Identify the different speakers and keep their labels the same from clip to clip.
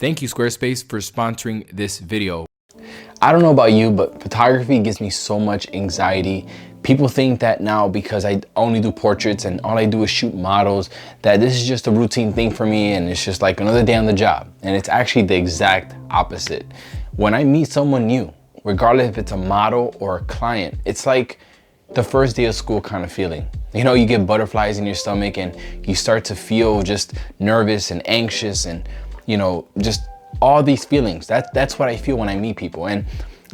Speaker 1: Thank you, Squarespace, for sponsoring this video.
Speaker 2: I don't know about you, but photography gives me so much anxiety. People think that now because I only do portraits and all I do is shoot models, that this is just a routine thing for me and it's just like another day on the job. And it's actually the exact opposite. When I meet someone new, regardless if it's a model or a client, it's like the first day of school kind of feeling. You know, you get butterflies in your stomach and you start to feel just nervous and anxious and, you know, just all these feelings. That's what I feel when I meet people. And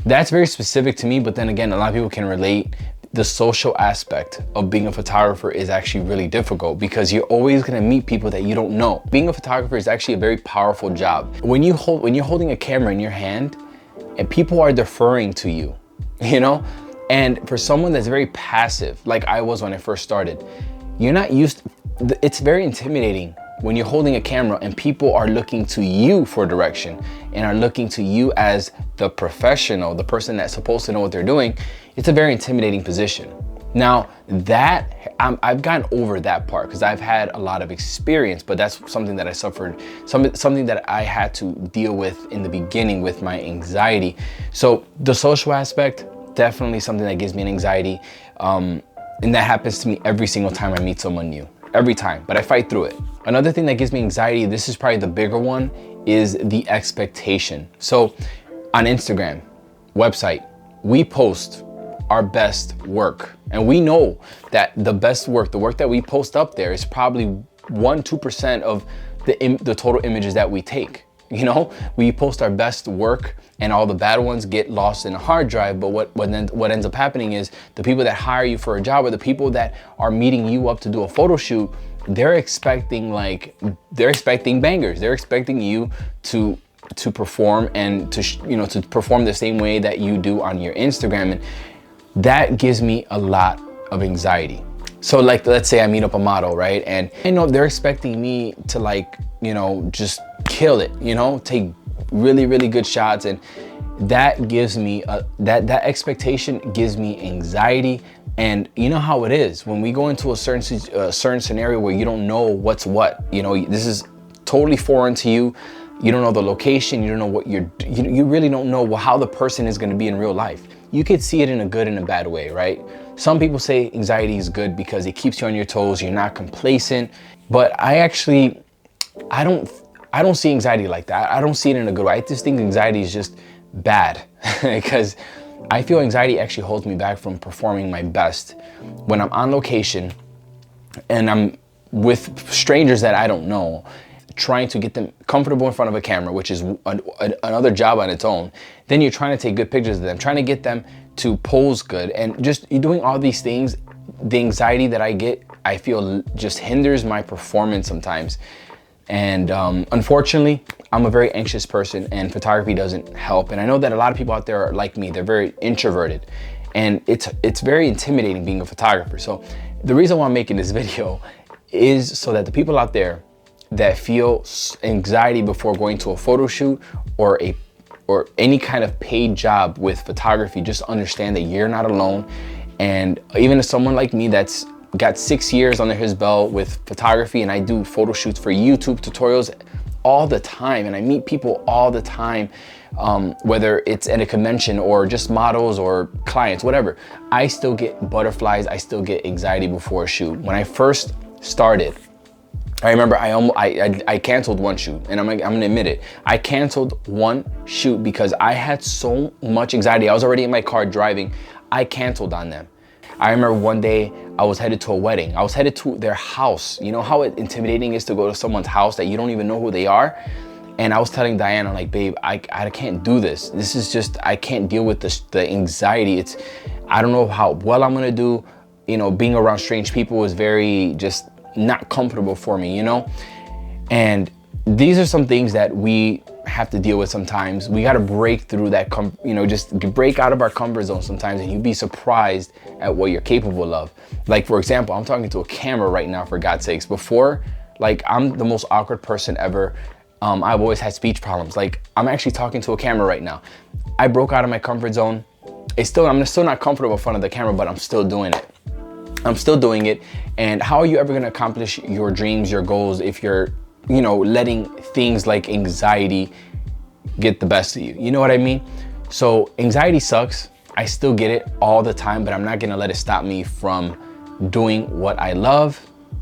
Speaker 2: that's very specific to me, but then again, a lot of people can relate. The social aspect of being a photographer is actually really difficult because you're always gonna meet people that you don't know. Being a photographer is actually a very powerful job. When you're holding a camera in your hand and people are deferring to you, you know? And for someone that's very passive, like I was when I first started, you're not used, it's very intimidating when you're holding a camera and people are looking to you for direction and are looking to you as the professional, the person that's supposed to know what they're doing. It's a very intimidating position. Now that I've gotten over that part because I've had a lot of experience, but that's something that I suffered, something that I had to deal with in the beginning with my anxiety. So the social aspect, definitely something that gives me an anxiety. And that happens to me every single time I meet someone new. Every time, but I fight through it. Another thing that gives me anxiety, this is probably the bigger one, is the expectation. So on Instagram, website, we post our best work. And we know that the best work, the work that we post up there is probably 1-2% of the total images that we take. You know, we post our best work and all the bad ones get lost in a hard drive. But what ends up happening is the people that hire you for a job or the people that are meeting you up to do a photo shoot, they're expecting bangers. They're expecting you to perform and to perform the same way that you do on your Instagram. And that gives me a lot of anxiety. So like, let's say I meet up a model, right? And I know they're expecting me to like, you know, just kill it, you know, take really, really good shots. And that gives me, that expectation gives me anxiety. And you know how it is when we go into a certain scenario where you don't know what's what, you know, this is totally foreign to you. You don't know the location. You don't know what you really don't know how the person is going to be in real life. You could see it in a good and a bad way, right? Some people say anxiety is good because it keeps you on your toes. You're not complacent, but I don't see anxiety like that. I don't see it in a good way. I just think anxiety is just bad because I feel anxiety actually holds me back from performing my best when I'm on location and I'm with strangers that I don't know, trying to get them comfortable in front of a camera, which is another job on its own. Then you're trying to take good pictures of them, trying to get them to pose good, and just doing all these things. The anxiety that I get, I feel just hinders my performance sometimes. And unfortunately, I'm a very anxious person and photography doesn't help. And I know that a lot of people out there are like me, they're very introverted. And it's very intimidating being a photographer. So the reason why I'm making this video is so that the people out there that feel anxiety before going to a photo shoot or any kind of paid job with photography, just understand that you're not alone. And even as someone like me that's got 6 years under his belt with photography, and I do photo shoots for YouTube tutorials all the time, and I meet people all the time, whether it's at a convention or just models or clients, whatever, I still get butterflies, I still get anxiety before a shoot. When I first started, I remember I canceled one shoot, and I'm gonna admit it. I canceled one shoot because I had so much anxiety. I was already in my car driving. I canceled on them. I remember one day I was headed to a wedding. I was headed to their house. You know how intimidating it is to go to someone's house that you don't even know who they are? And I was telling Diana, like, babe, I can't do this. This is just, I can't deal with the anxiety. I don't know how well I'm gonna do. You know, being around strange people is very just not comfortable for me, you know? And these are some things that we have to deal with sometimes. We got to break through that, just break out of our comfort zone sometimes, and you'd be surprised at what you're capable of. Like, for example, I'm talking to a camera right now, for God's sakes. Before, like, I'm the most awkward person ever. I've always had speech problems. Like, I'm actually talking to a camera right now. I broke out of my comfort zone. I'm still not comfortable in front of the camera, but I'm still doing it. I'm still doing it. And how are you ever going to accomplish your dreams, your goals, if you're you know, letting things like anxiety get the best of you. You know what I mean? So anxiety sucks. I still get it all the time, but I'm not gonna let it stop me from doing what I love.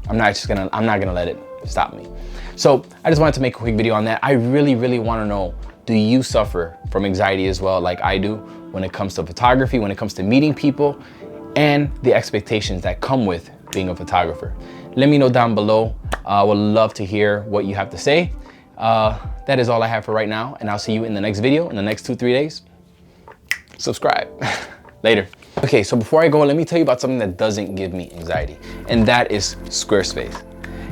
Speaker 2: I'm not gonna let it stop me. So I just wanted to make a quick video on that. I really wanna know, do you suffer from anxiety as well, like I do, when it comes to photography, when it comes to meeting people, and the expectations that come with being a photographer? Let me know down below. I would love to hear what you have to say. That is all I have for right now, and I'll see you in the next video in the next 2-3 days. Subscribe. Later. Okay, so before I go, let me tell you about something that doesn't give me anxiety, and that is Squarespace.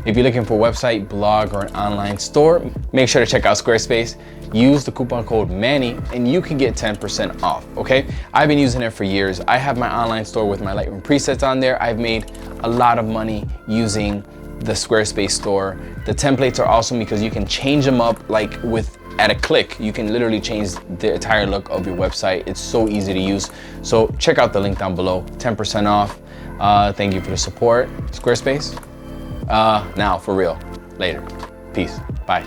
Speaker 2: If you're looking for a website, blog, or an online store, make sure to check out Squarespace. Use the coupon code Manny and you can get 10% off, okay? I've been using it for years. I have my online store with my Lightroom presets on there. I've made a lot of money using the Squarespace store. The templates are awesome because you can change them up like at a click. You can literally change the entire look of your website. It's so easy to use. So check out the link down below, 10% off. Thank you for the support, Squarespace. Now for real, later. Peace, bye.